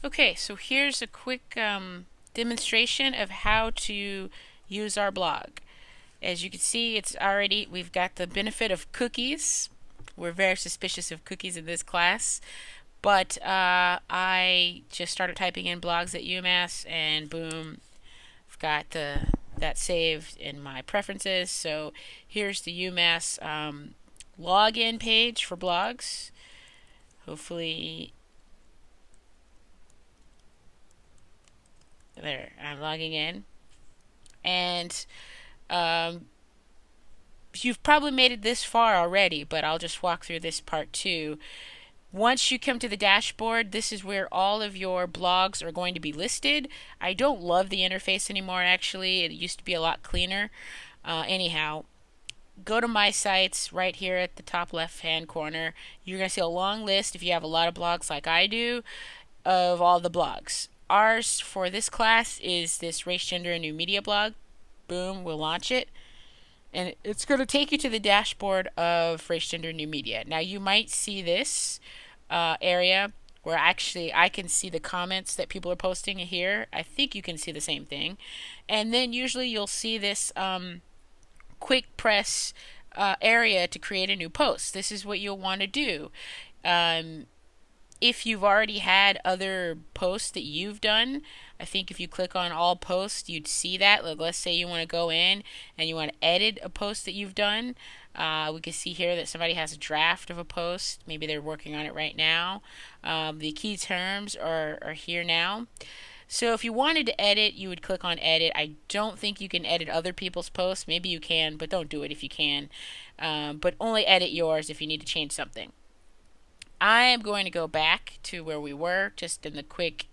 Okay, so here's a quick demonstration of how to use our blog. As you can see, we've got the benefit of cookies. We're very suspicious of cookies in this class, but I just started typing in blogs at UMass, and boom, I've got that saved in my preferences. So here's the UMass login page for blogs. Hopefully, there, I'm logging in. And um, you've probably made it this far already, but I'll just walk through this part too. Once you come to the dashboard, this is where all of your blogs are going to be listed. I don't love the interface anymore, actually. It used to be a lot cleaner. Anyhow, go to My Sites right here at the top left hand corner. You're going to see a long list, if you have a lot of blogs like I do, of all the blogs. Ours for this class is this Race, Gender, and New Media blog. Boom, we'll launch it. And it's going to take you to the dashboard of Race, Gender, New Media. Now you might see this area where actually I can see the comments that people are posting here. I think you can see the same thing. And then usually you'll see this quick press area to create a new post. This is what you'll want to do. Um, if you've already had other posts that you've done, I think if you click on all posts, you'd see that. Like, let's say you want to go in and you want to edit a post that you've done. We can see here that somebody has a draft of a post. Maybe they're working on it right now. The key terms are here now. So if you wanted to edit, you would click on edit. I don't think you can edit other people's posts. Maybe you can, but don't do it if you can. But only edit yours if you need to change something. I am going to go back to where we were, just in the quick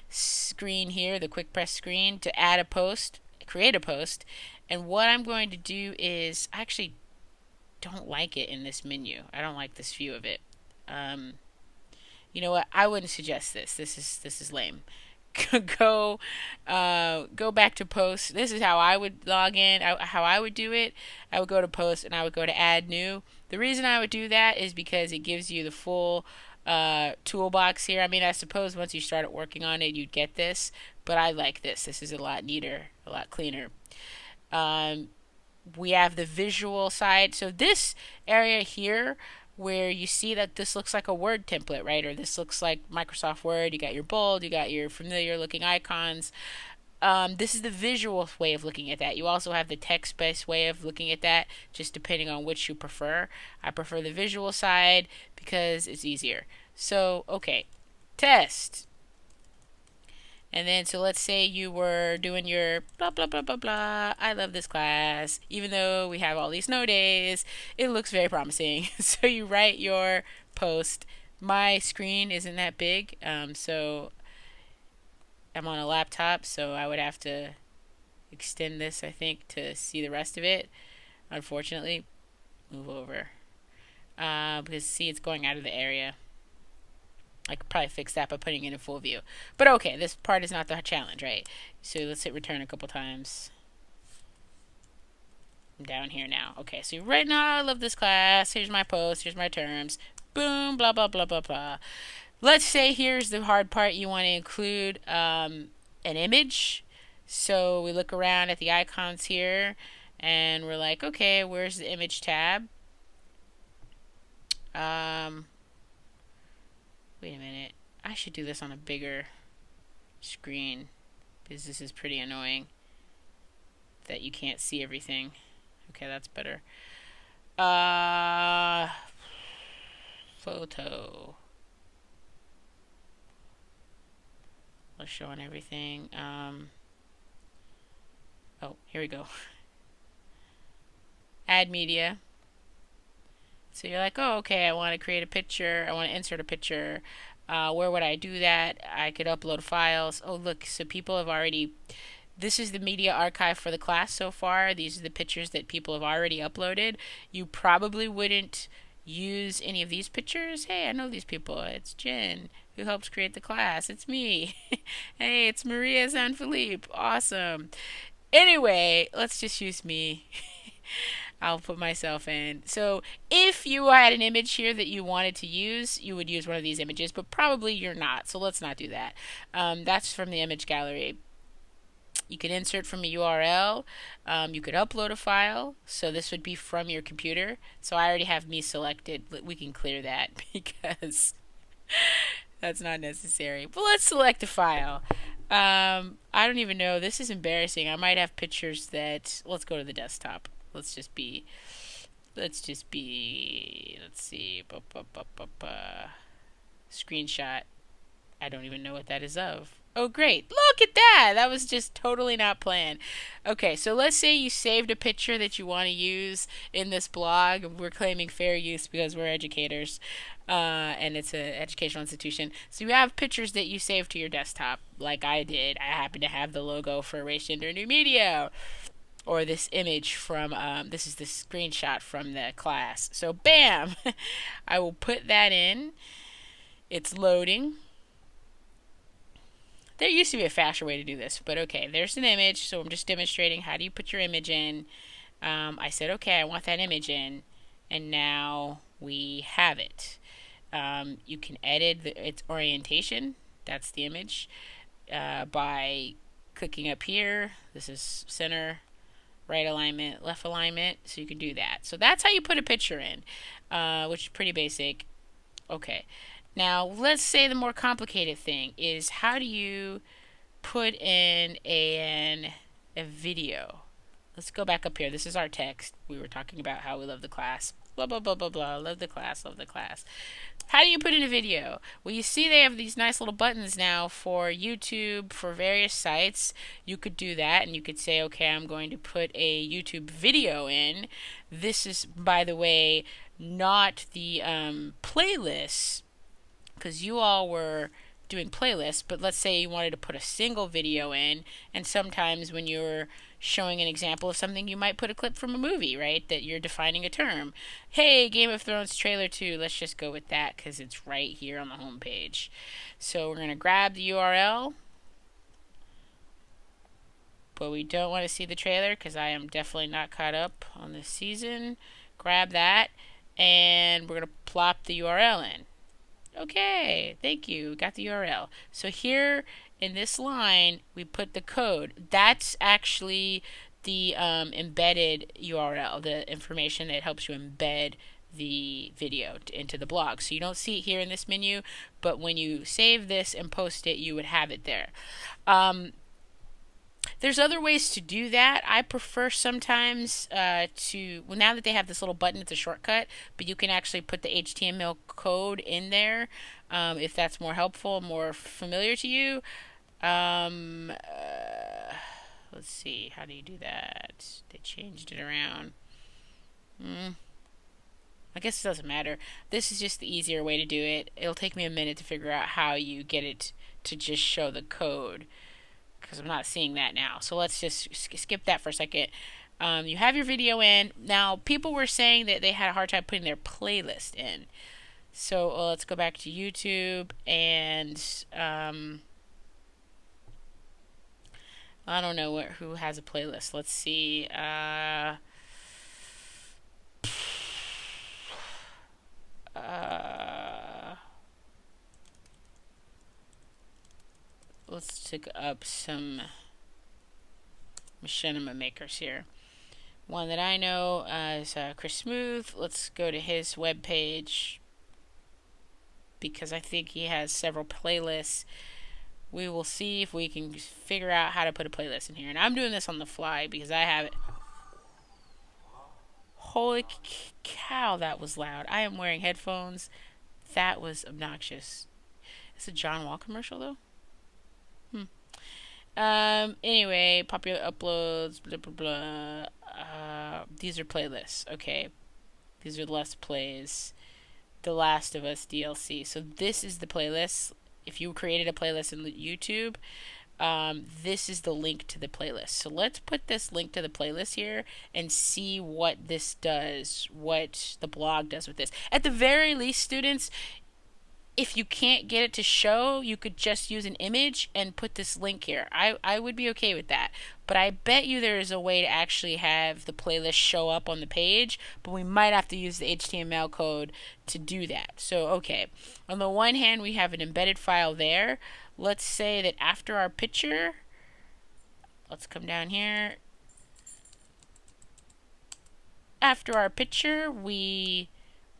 screen here, the quick press screen, to add a post, create a post. And what I'm going to do is, I actually don't like it in this menu. I don't like this view of it. You know what? I wouldn't suggest this. This is lame. go go back to post. This is how I would log in, how I would do it. I would go to post and I would go to add new. The reason I would do that is because it gives you the full toolbox here. I mean, I suppose once you started working on it, you'd get this, but I like this. This is a lot neater, a lot cleaner. Um, we have the visual side. So this area here where you see that this looks like a Word template, right? Or this looks like Microsoft Word. You got your bold, you got your familiar looking icons. This is the visual way of looking at that. You also have the text-based way of looking at that, just depending on which you prefer. I prefer the visual side because it's easier. So, okay, test. And then, so let's say you were doing your blah, blah, blah, blah, blah. I love this class. Even though we have all these no days, it looks very promising. So you write your post. My screen isn't that big, so I'm on a laptop, so I would have to extend this, I think, to see the rest of it. Unfortunately, move over. Because see, it's going out of the area. I could probably fix that by putting it in full view. But okay, this part is not the challenge, right? So let's hit return a couple times. I'm down here now. Okay, so right now I love this class. Here's my post. Here's my terms. Boom, blah, blah, blah, blah, blah. Let's say here's the hard part. You want to include an image. So we look around at the icons here and we're like, okay, where's the image tab? Wait a minute. I should do this on a bigger screen because this is pretty annoying that you can't see everything. Okay, that's better. Photo. Let's show on everything. Oh, here we go. Add media. So you're like, oh, okay, I want to create a picture. I want to insert a picture. Where would I do that? I could upload files. Oh, look, so people have already... This is the media archive for the class so far. These are the pictures that people have already uploaded. You probably wouldn't use any of these pictures. Hey, I know these people. It's Jen, who helps create the class. It's me. Hey, it's Maria Sanfilippo. Awesome. Anyway, let's just use me. I'll put myself in. So if you had an image here that you wanted to use, you would use one of these images, but probably you're not. So let's not do that. That's from the image gallery. You could insert from a URL. You could upload a file. So this would be from your computer. So I already have me selected. We can clear that because that's not necessary. But let's select a file. I don't even know. This is embarrassing. I might have pictures that. Let's go to the desktop. Let's just be. Let's just be. Let's see. Screenshot. I don't even know what that is of. Oh, great. Look at that. That was just totally not planned. Okay, so let's say you saved a picture that you want to use in this blog. We're claiming fair use because we're educators, and it's an educational institution. So you have pictures that you saved to your desktop, like I did. I happen to have the logo for Erase Gender New Media, or this image from, this is the screenshot from the class. So, bam! I will put that in. It's loading. There used to be a faster way to do this, but okay, there's an image, so I'm just demonstrating how do you put your image in. I said, okay, I want that image in, and now we have it. You can edit its orientation, that's the image, by clicking up here. This is center, right alignment, left alignment, so you can do that. So that's how you put a picture in, which is pretty basic. Okay. Now, let's say the more complicated thing is how do you put in a video? Let's go back up here. This is our text. We were talking about how we love the class. Blah, blah, blah, blah, blah. Love the class, love the class. How do you put in a video? Well, you see they have these nice little buttons now for YouTube, for various sites. You could do that, and you could say, okay, I'm going to put a YouTube video in. This is, by the way, not the playlist, because you all were doing playlists, but let's say you wanted to put a single video in, and sometimes when you're showing an example of something, you might put a clip from a movie, right, that you're defining a term. Hey, Game of Thrones trailer 2, let's just go with that because it's right here on the home page. So we're going to grab the URL, but we don't want to see the trailer because I am definitely not caught up on this season. Grab that, and we're going to plop the URL in. Okay, thank you. Got the URL. So here in this line, we put the code. That's actually the embedded URL, the information that helps you embed the video into the blog. So you don't see it here in this menu, but when you save this and post it, you would have it there. There's other ways to do that. I prefer sometimes well, now that they have this little button, it's a shortcut, but you can actually put the HTML code in there if that's more helpful, more familiar to you. Let's see, how do you do that? They changed it around. I guess it doesn't matter. This is just the easier way to do it. It'll take me a minute to figure out how you get it to just show the code, because I'm not seeing that now. So let's just skip that for a second. You have your video in. Now, people were saying that they had a hard time putting their playlist in. So let's go back to YouTube, and I don't know who has a playlist. Let's see. Let's look up some machinima makers here. One that I know is Chris Smooth. Let's go to his webpage because I think he has several playlists. We will see if we can figure out how to put a playlist in here. And I'm doing this on the fly because I have it. Holy cow, that was loud. I am wearing headphones. That was obnoxious. Is it a John Wall commercial, though? Anyway, popular uploads, blah, blah, blah. These are playlists, okay? These are Let's Plays. The Last of Us DLC. So this is the playlist. If you created a playlist in YouTube, this is the link to the playlist. So let's put this link to the playlist here and see what this does, what the blog does with this. At the very least, students, if you can't get it to show, you could just use an image and put this link here. I would be okay with that. But I bet you there is a way to actually have the playlist show up on the page, but we might have to use the HTML code to do that. So, okay. On the one hand, we have an embedded file there. Let's say that after our picture, let's come down here. After our picture, we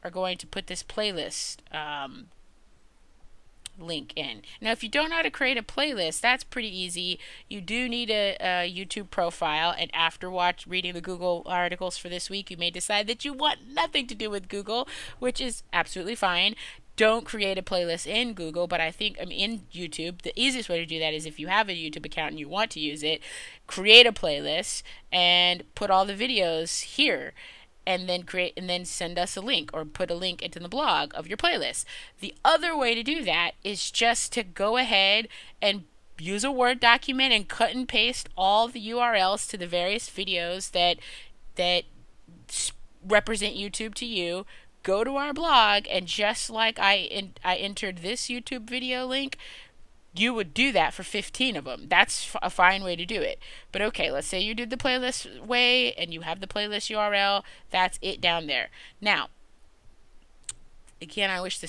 are going to put this playlist link in. Now, if you don't know how to create a playlist, that's pretty easy. You do need a YouTube profile, and after reading the Google articles for this week, you may decide that you want nothing to do with Google, which is absolutely fine. Don't create a playlist in Google, but in YouTube, the easiest way to do that is if you have a YouTube account and you want to use it, create a playlist and put all the videos here, and then send us a link or put a link into the blog of your playlist. The other way to do that is just to go ahead and use a Word document and cut and paste all the URLs to the various videos that represent YouTube to you. Go to our blog, and just like I entered this YouTube video link, you would do that for 15 of them. That's a fine way to do it. But okay, let's say you did the playlist way and you have the playlist URL. That's it down there. Now, again, I wish I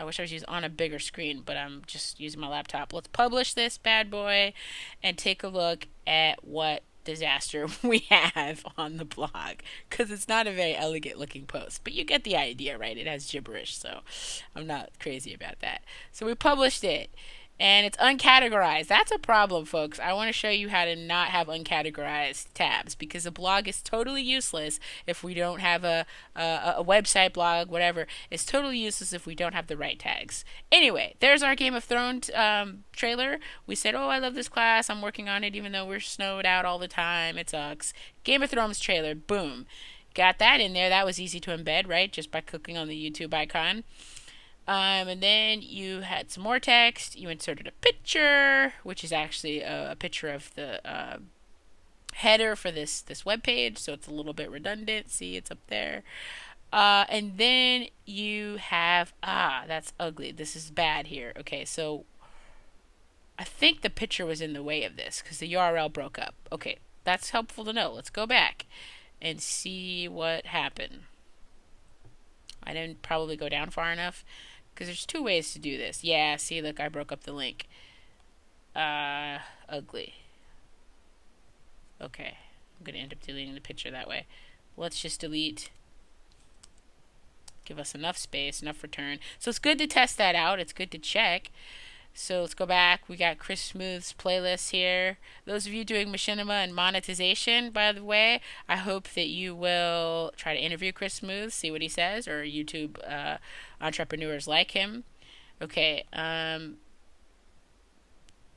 was on a bigger screen, but I'm just using my laptop. Let's publish this bad boy and take a look at what disaster we have on the blog, because it's not a very elegant looking post, but you get the idea, right? It has gibberish, so I'm not crazy about that. So we published it, and it's uncategorized. That's a problem, folks. I want to show you how to not have uncategorized tabs, because a blog is totally useless if we don't have a website, blog, whatever. It's totally useless if we don't have the right tags. Anyway, there's our Game of Thrones trailer. We said, oh, I love this class. I'm working on it even though we're snowed out all the time. It sucks. Game of Thrones trailer. Boom. Got that in there. That was easy to embed, right? Just by clicking on the YouTube icon. And then you had some more text. You inserted a picture, which is actually a picture of the header for this web page, so it's a little bit redundant. See, it's up there. And then you have that's ugly. This is bad here. Okay, so I think the picture was in the way of this because the URL broke up. Okay, that's helpful to know. Let's go back and see what happened. I didn't probably go down far enough, because there's two ways to do this. Yeah, see, look, I broke up the link. Ugly. Okay, I'm going to end up deleting the picture that way. Let's just delete. Give us enough space, enough return. So it's good to test that out. It's good to check. So let's go back. We got Chris Smooth's playlist here. Those of you doing machinima and monetization, by the way, I hope that you will try to interview Chris Smooth, see what he says, or YouTube entrepreneurs like him. Okay, bam.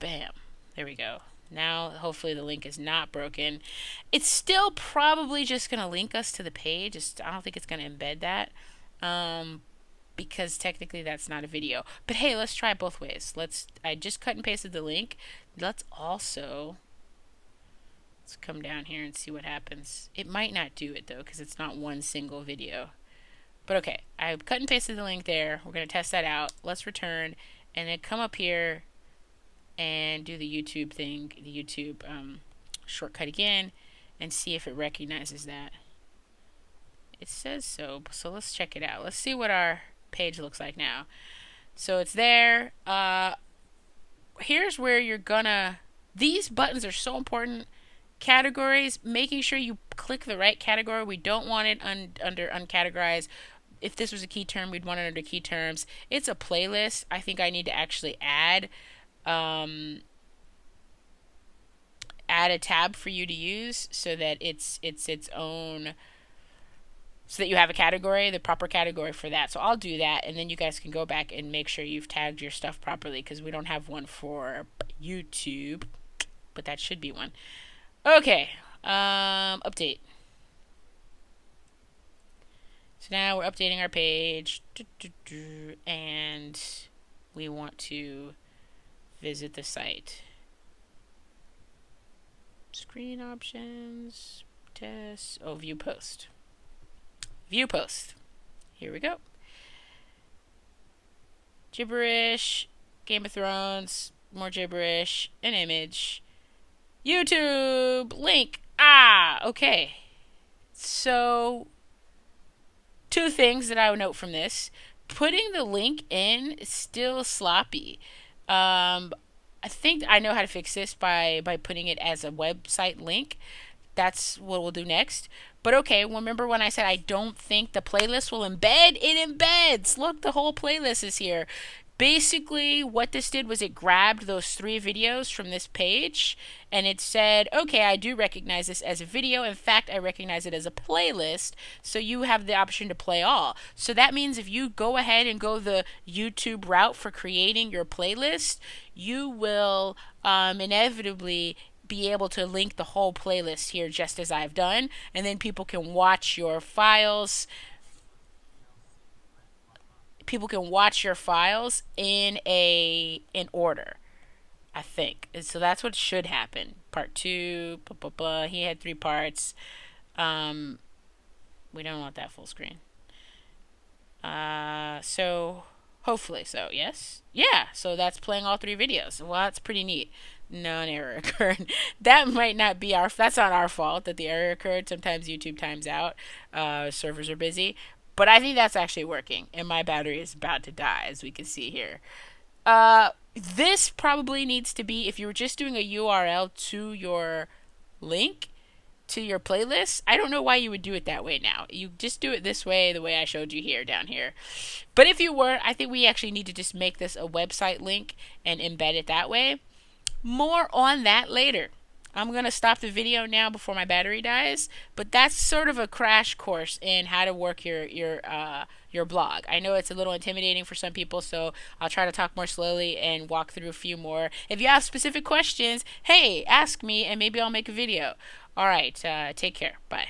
There we go. Now, hopefully the link is not broken. It's still probably just going to link us to the page. I don't think it's going to embed that. Because technically that's not a video. But hey, let's try it both ways. I just cut and pasted the link. Let's come down here and see what happens. It might not do it though, because it's not one single video. But okay, I cut and pasted the link there. We're going to test that out. Let's return, and then come up here and do the YouTube thing, the YouTube shortcut again, and see if it recognizes that. It says so let's check it out. Let's see what our page looks like now. So it's there. Here's where you're gonna, these buttons are so important. Categories, making sure you click the right category. We don't want it under uncategorized. If this was a key term, we'd want it under key terms. It's a playlist. I think I need to actually add a tab for you to use so that it's its own, so that you have a category, the proper category for that. So I'll do that, and then you guys can go back and make sure you've tagged your stuff properly, because we don't have one for YouTube, but that should be one. Okay, update. So now we're updating our page, and we want to visit the site. Screen options, test, view post. View post. Here we go. Gibberish, Game of Thrones, more gibberish, an image, YouTube, link. Ah, okay. So, two things that I would note from this. Putting the link in is still sloppy. I think I know how to fix this by putting it as a website link. That's what we'll do next. But okay, remember when I said I don't think the playlist will embed? It embeds. Look, the whole playlist is here. Basically, what this did was it grabbed those three videos from this page and it said, okay, I do recognize this as a video. In fact, I recognize it as a playlist. So you have the option to play all. So that means if you go ahead and go the YouTube route for creating your playlist, you will inevitably be able to link the whole playlist here just as I've done, and then people can watch your files. People can watch your files in order, I think. And so that's what should happen. Part two, blah, blah, blah. He had three parts. Um, we don't want that full screen. So hopefully so. Yes, yeah. So that's playing all three videos. Well, that's pretty neat. No, an error occurred. That might not be our. That's not our fault that the error occurred. Sometimes YouTube times out. Servers are busy. But I think that's actually working, and my battery is about to die, as we can see here. This probably needs to be if you were just doing a URL to your link to your playlist. I don't know why you would do it that way now. You just do it this way, the way I showed you here, down here. But if you were, I think we actually need to just make this a website link and embed it that way. More on that later. I'm going to stop the video now before my battery dies, but that's sort of a crash course in how to work your blog. I know it's a little intimidating for some people, so I'll try to talk more slowly and walk through a few more. If you have specific questions, hey, ask me and maybe I'll make a video. All right, take care. Bye.